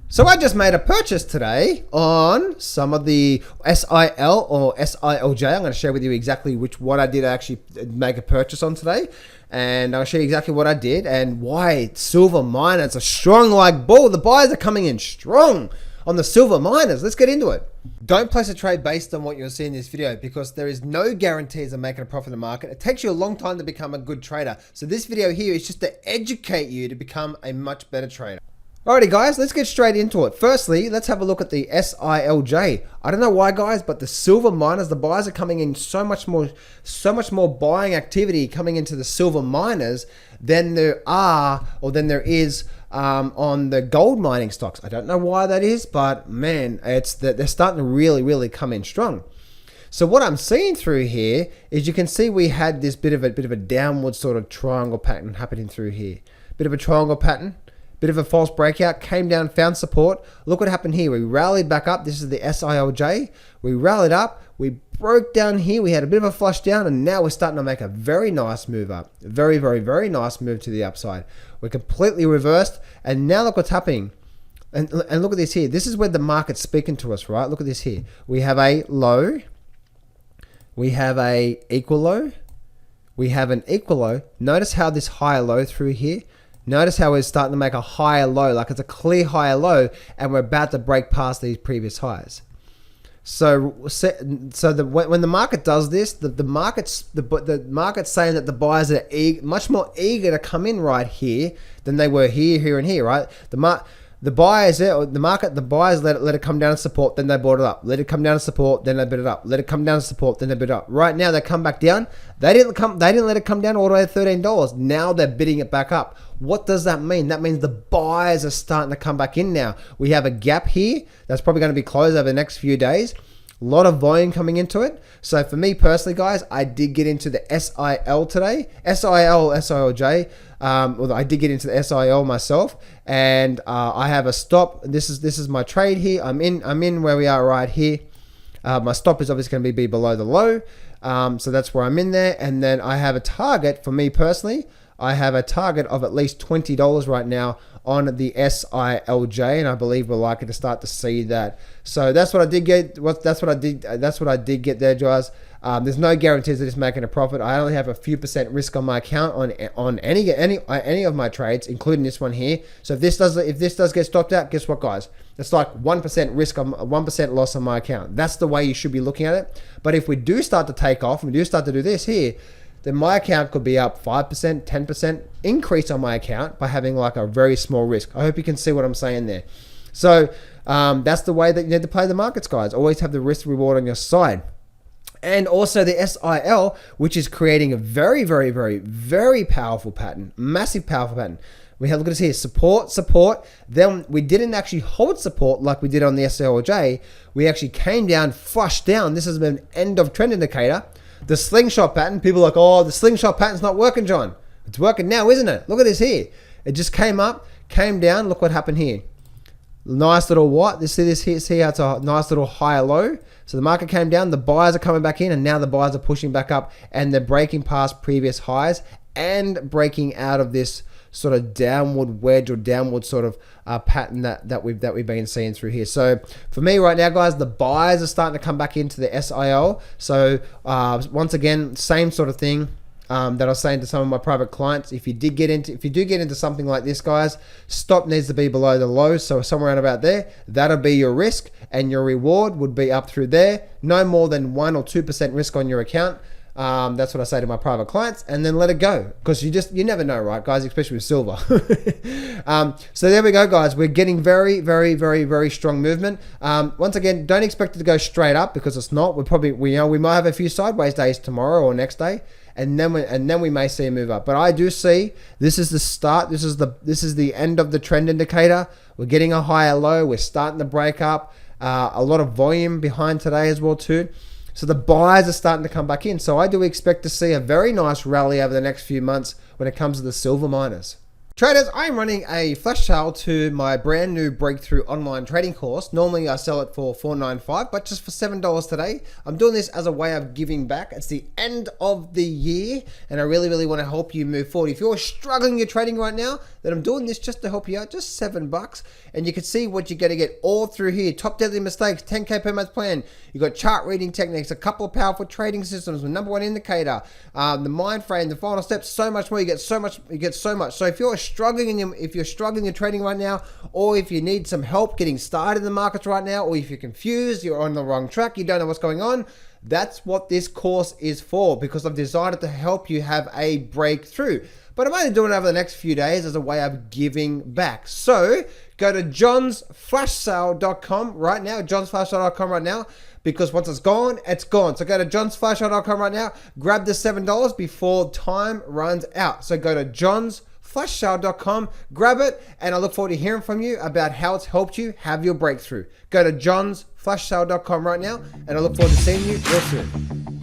So I just made a purchase today on some of the SIL or SILJ. I'm going to share with you exactly what I did actually make a purchase on today. And I'll show you exactly what I did and why silver miners are strong like bull. The buyers are coming in strong on the silver miners. Let's get into it. Don't place a trade based on what you'll see in this video because there is no guarantees of making a profit in the market. It takes you a long time to become a good trader. So this video here is just to educate you to become a much better trader. Alrighty guys, let's get straight into it. Firstly, let's have a look at the SILJ. I don't know why guys, but the silver miners, the buyers are coming in so much more buying activity coming into the silver miners than there is on the gold mining stocks. I don't know why that is, but man, it's that they're starting to really come in strong. So what I'm seeing through here is you can see we had this bit of a downward sort of triangle pattern happening through here. Bit of a triangle pattern. Bit of a false breakout, came down, found support. Look what happened here. We rallied back up. This is the SILJ. We rallied up. We broke down here. We had a bit of a flush down, and now we're starting to make a very nice move up. Very nice move to the upside. We're completely reversed, and now look what's happening. And look at this here. This is where the market's speaking to us, right? Look at this here. We have a low. We have a equal low. We have an equal low. Notice how this higher low through here. Notice how we're starting to make a higher low, like it's a clear higher low, and we're about to break past these previous highs. So when the market does this, the market's saying that the buyers are much more eager to come in right here than they were here, and here, right? The buyers let it come down to support, then they bought it up. Let it come down to support, then they bid it up. Let it come down to support, then they bid it up. Right now they come back down. They didn't let it come down all the way to $13. Now they're bidding it back up. What does that mean? That means the buyers are starting to come back in now. We have a gap here that's probably going to be closed over the next few days. A lot of volume coming into it. So for me personally, guys, I did get into the SIL today. SILJ. Well, I did get into the SIL myself, and I have a stop. This is my trade here. I'm in where we are right here. My stop is obviously going to be below the low. So that's where I'm in there. And then I have a target for me personally. I have a target of at least $20 right now on the SILJ, and I believe we're likely to start to see that. So that's what I did get. That's what I did get there, guys. There's no guarantees that it's making a profit. I only have a few % risk on my account on any of my trades, including this one here. So if this does get stopped out, guess what, guys? It's like 1% risk on 1% loss on my account. That's the way you should be looking at it. But if we do start to take off and we do start to do this here, then my account could be up 5%, 10% increase on my account by having like a very small risk. I hope you can see what I'm saying there. So that's the way that you need to play the markets, guys. Always have the risk reward on your side. And also the SIL, which is creating a very powerful pattern, massive powerful pattern. We have, look at this here, support. Then we didn't actually hold support like we did on the SILJ. We actually came down, flushed down. This has been an end of trend indicator. The slingshot pattern, people are like, oh, the slingshot pattern's not working, John. It's working now, isn't it? Look at this here. It just came up, came down. Look what happened here. Nice little what? See this here? See how it's a nice little higher low? So the market came down, the buyers are coming back in, and now the buyers are pushing back up, and they're breaking past previous highs and breaking out of this sort of downward wedge or downward sort of pattern that we've been seeing through here. So for me right now, guys, the buyers are starting to come back into the SIL. So once again, same sort of thing that I was saying to some of my private clients. If you do get into something like this, guys, stop needs to be below the low. So somewhere around about there, that'll be your risk, and your reward would be up through there. No more than 1 or 2% risk on your account. That's what I say to my private clients, and then let it go, because you never know, right, guys, especially with silver. So there we go, guys. We're getting very strong movement. Once again, don't expect it to go straight up, because it's not. We might have a few sideways days tomorrow or next day, and then we may see a move up. But I do see this is the start. This is the end of the trend indicator. We're getting a higher low. We're starting to break up. A lot of volume behind today as well too. So the buyers are starting to come back in. So I do expect to see a very nice rally over the next few months when it comes to the silver miners. Traders, I'm running a flash sale to my brand new breakthrough online trading course. Normally I sell it for $4.95, but just for $7 today. I'm doing this as a way of giving back. It's the end of the year and I really want to help you move forward. If you're struggling in your trading right now, then I'm doing this just to help you out, just $7. And you can see what you're going to get all through here. Top deadly mistakes, 10K per month plan. You've got chart reading techniques, a couple of powerful trading systems, the number one indicator, the mind frame, the final steps, so much more. You get so much. So if you're struggling in trading right now, or if you need some help getting started in the markets right now, or if you're confused, you're on the wrong track, you don't know what's going on, that's what this course is for, because I've designed it to help you have a breakthrough. But I'm only doing it over the next few days as a way of giving back. So go to johnsflashsale.com right now, johnsflashsale.com right now, because once it's gone, it's gone. So go to johnsflashsale.com right now, grab the $7 before time runs out. So go to johnsflashsale.com, grab it, and I look forward to hearing from you about how it's helped you have your breakthrough. Go to johnsflashsale.com right now, and I look forward to seeing you real soon.